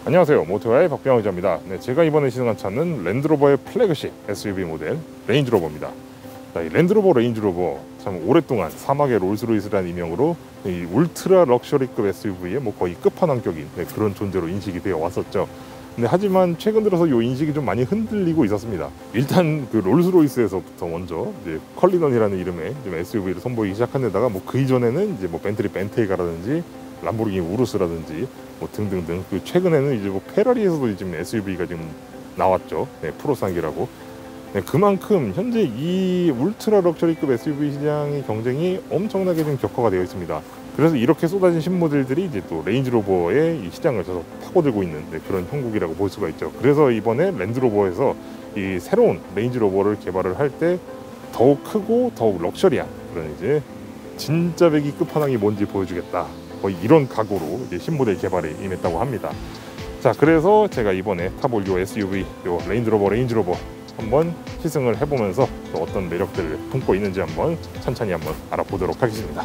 안녕하세요, 모토와의 박병호 기자입니다. 제가 이번에 시승한 차는 랜드로버의 플래그십 SUV 모델 레인지로버입니다. 이 랜드로버 레인지로버 참 오랫동안 사막의 롤스로이스라는 이명으로 이 울트라 럭셔리급 SUV의 거의 끝판왕격인 그런 존재로 인식이 되어 왔었죠. 하지만 최근 들어서 이 인식이 좀 많이 흔들리고 있었습니다. 일단 그 롤스로이스에서부터 먼저 이제 컬리넌이라는 이름의 좀 SUV를 선보이기 시작한 데다가 그 이전에는 이제 벤틀리 벤테이가라든지 람보르기니 우루스라든지 등등등, 최근에는 이제 페라리에서도 지금 SUV가 지금 나왔죠. 프로상기라고. 그만큼 현재 이 울트라 럭셔리급 SUV 시장의 경쟁이 엄청나게 좀 격화가 되어 있습니다. 그래서 이렇게 쏟아진 신모델들이 이제 또 레인지로버의 이 시장을 계속 파고들고 있는 그런 형국이라고 볼 수가 있죠. 그래서 이번에 랜드로버에서 이 새로운 레인지로버를 개발을 할 때 더욱 크고 더욱 럭셔리한 그런 이제 진짜 배기 끝판왕이 뭔지 보여주겠다, 거의 이런 각오로 이제 신모델 개발에 임했다고 합니다. 자, 그래서 제가 이번에 타볼 요 SUV 요 레인지로버 한번 시승을 해보면서 또 어떤 매력들을 품고 있는지 한번 천천히 한번 알아보도록 하겠습니다.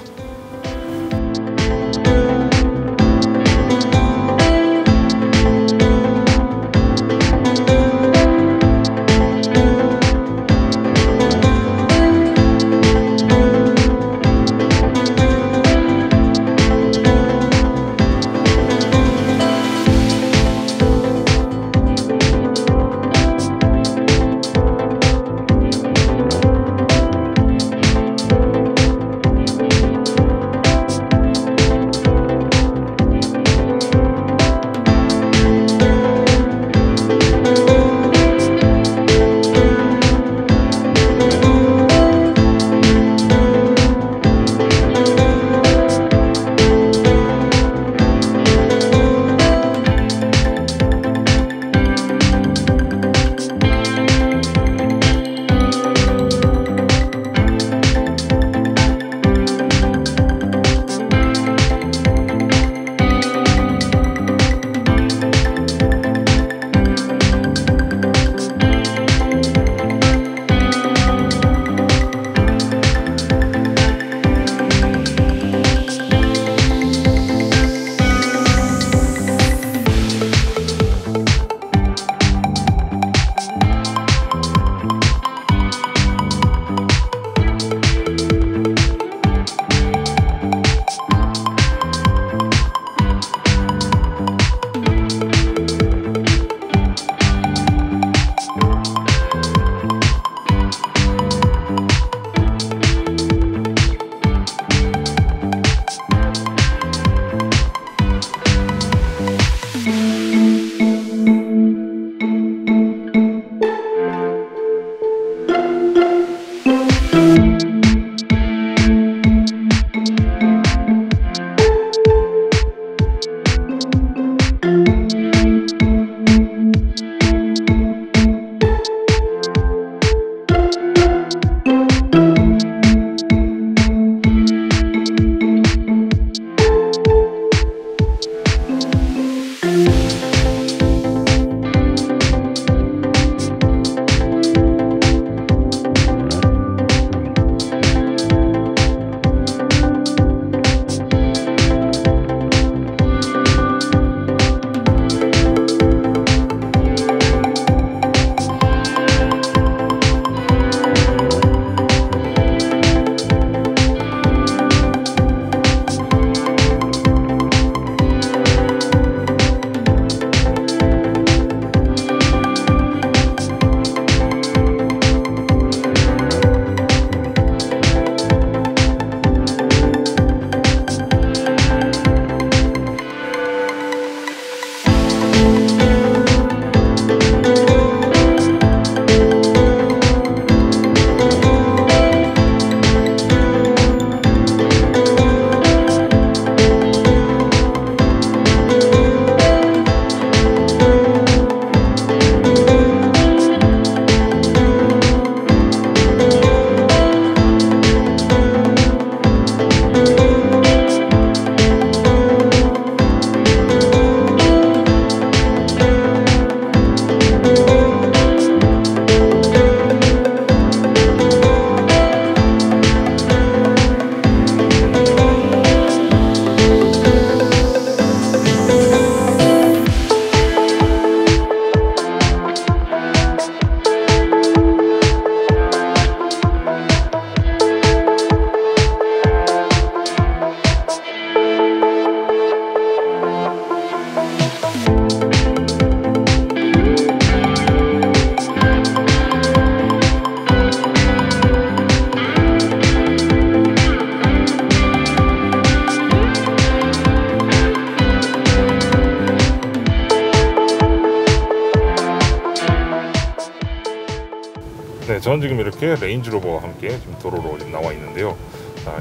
네, 저는 지금 이렇게 레인지로버와 함께 지금 도로로 지금 나와 있는데요.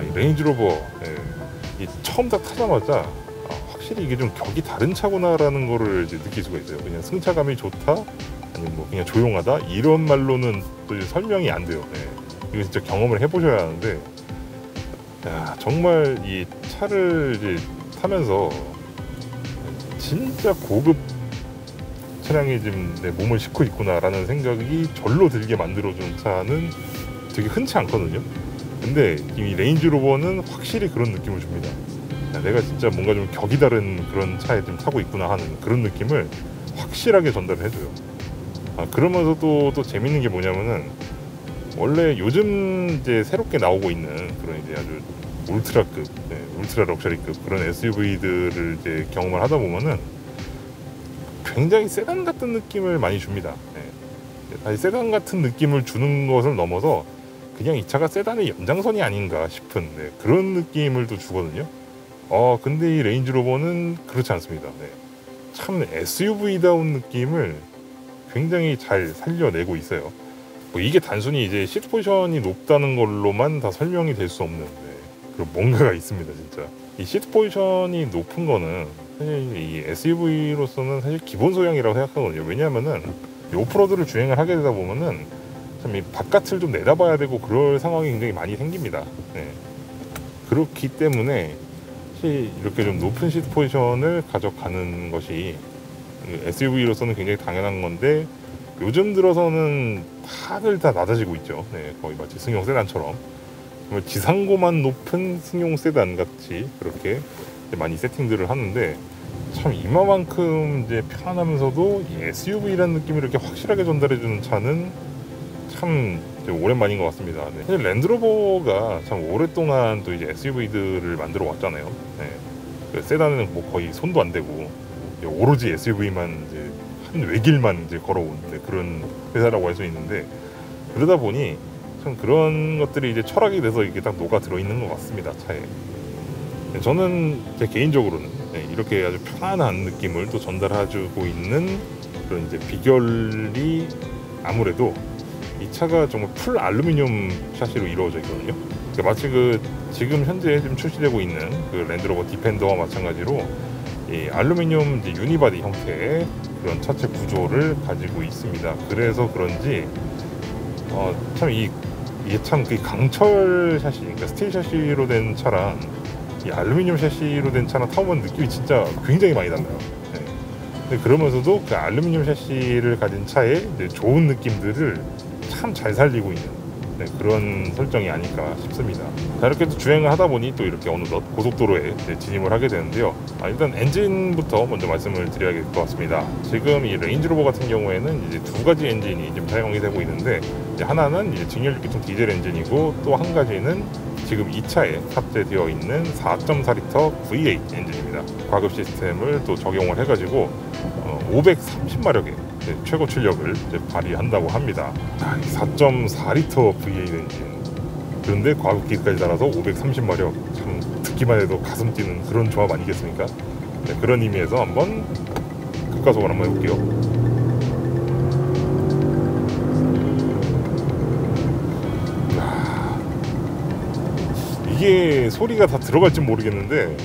이 레인지로버 이 처음 딱 타자마자 확실히 이게 좀 격이 다른 차구나라는 거를 이제 느낄 수가 있어요. 그냥 승차감이 좋다, 아니면 뭐 그냥 조용하다 이런 말로는 또 이제 설명이 안 돼요. 이거 진짜 경험을 해보셔야 하는데, 정말 이 차를 이제 타면서 진짜 고급 차량이 지금 내 몸을 싣고 있구나라는 생각이 절로 들게 만들어준 차는 되게 흔치 않거든요. 근데 이 레인지로버는 확실히 그런 느낌을 줍니다. 내가 진짜 뭔가 좀 격이 다른 그런 차에 좀 타고 있구나 하는 그런 느낌을 확실하게 전달을 해줘요. 그러면서 또 재밌는 게 뭐냐면은, 원래 요즘 이제 새롭게 나오고 있는 그런 이제 아주 울트라급, 울트라 럭셔리급 그런 SUV들을 이제 경험을 하다 보면은 굉장히 세단 같은 느낌을 많이 줍니다. 사실 세단 같은 느낌을 주는 것을 넘어서 그냥 이 차가 세단의 연장선이 아닌가 싶은 그런 느낌을 또 주거든요. 근데 이 레인지로버는 그렇지 않습니다. 참 SUV다운 느낌을 굉장히 잘 살려내고 있어요. 뭐 이게 단순히 이제 시트 포지션이 높다는 걸로만 다 설명이 될 수 없는 그런 뭔가가 있습니다, 진짜. 이 시트 포지션이 높은 거는 사실 이 SUV로서는 사실 기본 소양이라고 생각하거든요. 왜냐하면은 오프로드를 주행을 하게 되다 보면은 참 이 바깥을 좀 내다봐야 되고 그럴 상황이 굉장히 많이 생깁니다. 그렇기 때문에 사실 이렇게 좀 높은 시트 포지션을 가져가는 것이 SUV로서는 굉장히 당연한 건데, 요즘 들어서는 다들 다 낮아지고 있죠. 거의 마치 승용 세단처럼 지상고만 높은 승용 세단 같이 그렇게 많이 세팅들을 하는데, 참 이마만큼 이제 편안하면서도 SUV라는 느낌을 이렇게 확실하게 전달해주는 차는 참 오랜만인 것 같습니다. 사실 랜드로버가 참 오랫동안 또 이제 SUV들을 만들어 왔잖아요. 세단은 뭐 거의 손도 안 대고 오로지 SUV만 이제 한 외길만 이제 걸어온 그런 회사라고 할 수 있는데, 그러다 보니 참 그런 것들이 이제 철학이 돼서 이게 딱 녹아 들어 있는 것 같습니다, 차에. 저는 제 개인적으로는 이렇게 아주 편안한 느낌을 또 전달해주고 있는 그런 이제 비결이 아무래도 이 차가 정말 풀 알루미늄 샤시로 이루어져 있거든요. 그러니까 마치 지금 현재 지금 출시되고 있는 그 랜드로버 디펜더와 마찬가지로 이 알루미늄 이제 유니바디 형태의 그런 차체 구조를 가지고 있습니다. 그래서 그런지 참 이게 참 그 강철 샤시, 그러니까 스틸 샤시로 된 차랑 이 알루미늄 샤시로 된 차랑 타보면 느낌이 진짜 굉장히 많이 달라요. 근데 그러면서도 그 알루미늄 샤시를 가진 차의 이제 좋은 느낌들을 참 잘 살리고 있는 그런 설정이 아닐까 싶습니다. 자, 이렇게 또 주행을 하다 보니 또 이렇게 어느덧 고속도로에 진입을 하게 되는데요. 일단 엔진부터 먼저 말씀을 드려야 될 것 같습니다. 지금 이 레인지로버 같은 경우에는 이제 두 가지 엔진이 지금 사용이 되고 있는데, 이제 하나는 이제 직렬유기통 디젤 엔진이고, 또 한 가지는 지금 이 차에 탑재되어 있는 4.4L V8 엔진입니다. 과급 시스템을 또 적용을 해가지고 530마력의 최고 출력을 발휘한다고 합니다. 4.4L V8 엔진, 그런데 과급기까지 달아서 530마력, 참 듣기만 해도 가슴 뛰는 그런 조합 아니겠습니까? 그런 의미에서 한번 급가속을 한번 해볼게요. 이게 소리가 다 들어갈지 모르겠는데,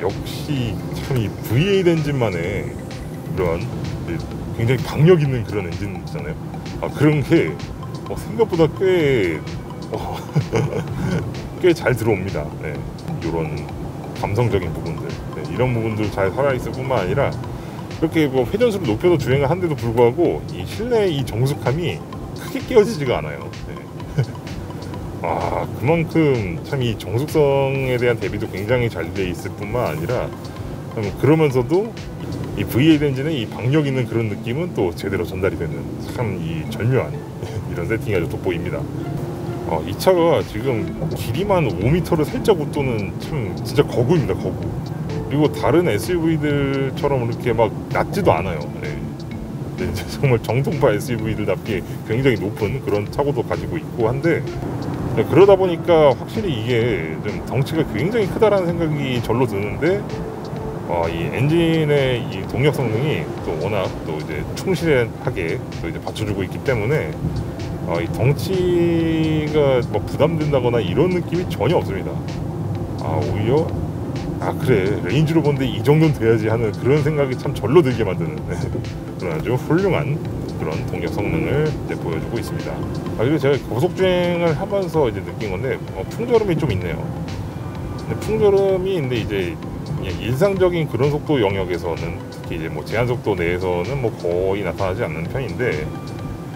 역시 참 이 V8 엔진만의 그런 굉장히 박력 있는 그런 엔진이잖아요. 그런 게 생각보다 꽤 잘 들어옵니다. 이런 감성적인 부분들, 이런 부분들 잘 살아있을 뿐만 아니라 이렇게 뭐 회전수를 높여서 주행을 한데도 불구하고 이 실내의 이 정숙함이 크게 깨어지지가 않아요. 그만큼 참 이 정숙성에 대한 대비도 굉장히 잘 돼 있을 뿐만 아니라, 그러면서도 이 V8 엔진의 이 박력 있는 그런 느낌은 또 제대로 전달이 되는 참 이 절묘한 이런 세팅이 아주 돋보입니다. 이 차가 지금 길이만 5m를 살짝 웃도는 참 진짜 거구입니다, 거구. 그리고 다른 SUV들처럼 이렇게 막 낮지도 않아요. 정말 정통파 SUV들답게 굉장히 높은 그런 차고도 가지고 있고 한데, 그러다 보니까 확실히 이게 좀 덩치가 굉장히 크다라는 생각이 절로 드는데, 이 엔진의 이 동력 성능이 또 워낙 또 이제 충실하게 또 이제 받쳐주고 있기 때문에 이 덩치가 뭐 부담된다거나 이런 느낌이 전혀 없습니다. 오히려 그래, 레인지로버인데 이 정도는 돼야지 하는 그런 생각이 참 절로 들게 만드는 그런 아주 훌륭한 그런 동력 성능을 이제 보여주고 있습니다. 그리고 제가 고속주행을 하면서 이제 느낀 건데 풍절음이 좀 있네요. 근데 풍절음이 이제 일상적인 그런 속도 영역에서는, 특히 이제 뭐 제한 속도 내에서는 뭐 거의 나타나지 않는 편인데,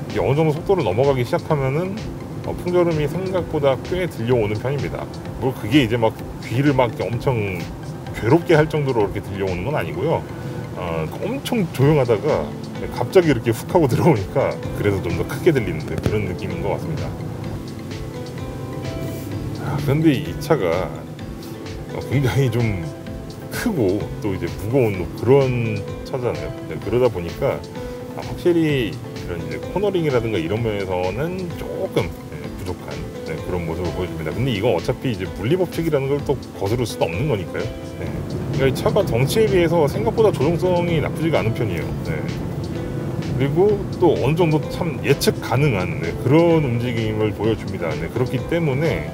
이게 어느 정도 속도를 넘어가기 시작하면은 풍절음이 생각보다 꽤 들려오는 편입니다. 뭐 그게 이제 막 귀를 막 엄청 괴롭게 할 정도로 이렇게 들려오는 건 아니고요. 엄청 조용하다가 갑자기 이렇게 훅 하고 들어오니까 그래서 좀 더 크게 들리는 그런 느낌인 것 같습니다. 그런데 이 차가 굉장히 좀 크고 또 이제 무거운 그런 차잖아요. 그러다 보니까 확실히 이런 이제 코너링이라든가 이런 면에서는 조금 부족한 그런 모습을 보여줍니다. 근데 이건 어차피 이제 물리법칙이라는 걸 또 거스를 수도 없는 거니까요. 그러니까 이 차가 덩치에 비해서 생각보다 조종성이 나쁘지가 않은 편이에요. 그리고 또 어느 정도 참 예측 가능한 그런 움직임을 보여줍니다. 그렇기 때문에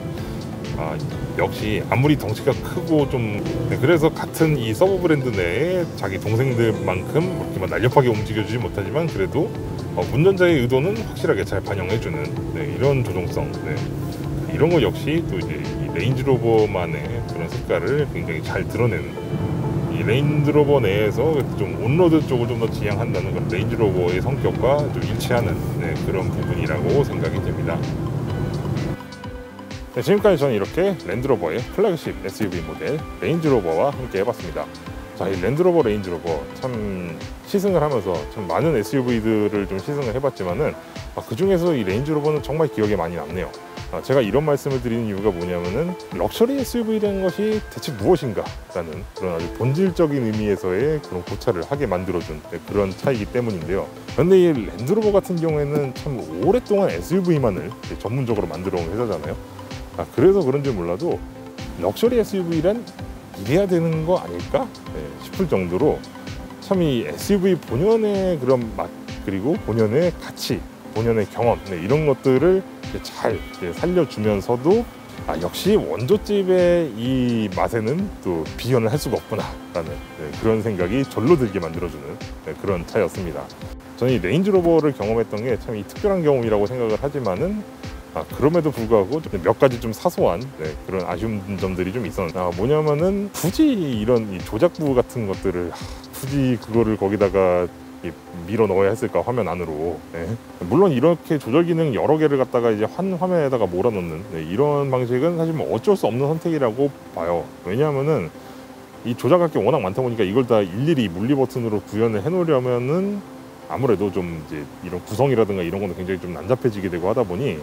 역시 아무리 덩치가 크고 좀 그래서 같은 이 서브 브랜드 내에 자기 동생들만큼 이렇게 날렵하게 움직여주지 못하지만 그래도 운전자의 의도는 확실하게 잘 반영해주는 이런 조종성, 이런 거 역시 또 이제 이 레인지로버만의 그런 색깔을 굉장히 잘 드러내는, 이 레인지로버 내에서 좀 온로드 쪽을 좀 더 지향한다는 그런 레인지로버의 성격과 좀 일치하는 그런 부분이라고 생각이 됩니다. 지금까지 저는 이렇게 랜드로버의 플래그십 SUV 모델 레인지로버와 함께 해봤습니다. 이 랜드로버 레인지로버 참 시승을 하면서 참 많은 SUV들을 좀 시승을 해봤지만은 그 중에서 이 레인지로버는 정말 기억에 많이 남네요. 제가 이런 말씀을 드리는 이유가 뭐냐면은 럭셔리 SUV라는 것이 대체 무엇인가 라는 그런 아주 본질적인 의미에서의 그런 고찰을 하게 만들어준 그런 차이기 때문인데요. 그런데 이 랜드로버 같은 경우에는 참 오랫동안 SUV만을 전문적으로 만들어 온 회사잖아요. 그래서 그런지 몰라도 럭셔리 SUV란 이래야 되는 거 아닐까 싶을 정도로 참 이 SUV 본연의 그런 맛, 그리고 본연의 가치, 본연의 경험 이런 것들을 잘 살려주면서도 역시 원조집의 이 맛에는 또 비견을 할 수가 없구나 라는 그런 생각이 절로 들게 만들어주는 그런 차였습니다. 저는 이 레인지로버를 경험했던 게 참 이 특별한 경험이라고 생각을 하지만은 그럼에도 불구하고 몇 가지 좀 사소한 그런 아쉬운 점들이 좀 있었는데, 뭐냐면은 굳이 이런 이 조작부 같은 것들을 굳이 그거를 거기다가 밀어 넣어야 했을까, 화면 안으로. 물론 이렇게 조절 기능 여러 개를 갖다가 이제 한 화면에다가 몰아넣는 이런 방식은 사실 뭐 어쩔 수 없는 선택이라고 봐요. 왜냐하면은 이 조작할 게 워낙 많다 보니까 이걸 다 일일이 물리 버튼으로 구현을 해 놓으려면은 아무래도 좀 이제 이런 구성이라든가 이런 거는 굉장히 좀 난잡해지게 되고 하다 보니,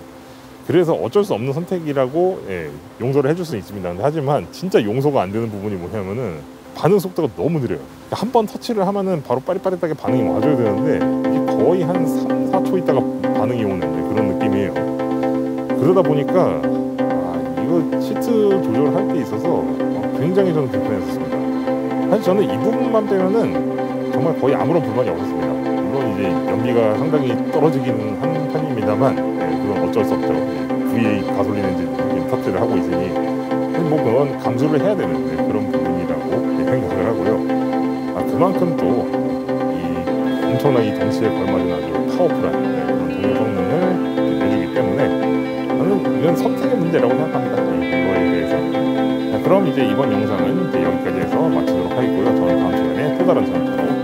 그래서 어쩔 수 없는 선택이라고 용서를 해줄 수 있습니다. 하지만 진짜 용서가 안 되는 부분이 뭐냐면은 반응 속도가 너무 느려요. 한 번 터치를 하면은 바로 빠릿빠릿하게 반응이 와줘야 되는데 이게 거의 한 3, 4초 있다가 반응이 오는 그런 느낌이에요. 그러다 보니까 이거 시트 조절할 때 있어서 굉장히 저는 불편했었습니다. 사실 저는 이 부분만 빼면은 정말 거의 아무런 불만이 없었습니다. 물론 이제 연비가 상당히 떨어지기는 한 편입니다만 그건 어쩔 수 없죠. V8 가솔린 엔진 탑재를 하고 있으니 뭐 그건 감수를 해야 되는 그런 부분이라고 생각을 하고요. 그만큼 또 이 엄청난 이 덩치에 걸맞은 아주 파워풀한 그런 동력 성능을 내주기 때문에 저는 이건 선택의 문제라고 생각합니다. 이거에 대해서. 그럼 이제 이번 영상은 이제 여기까지 해서 마치도록 하겠고요. 저는 다음 시간에 또 다른 장면으로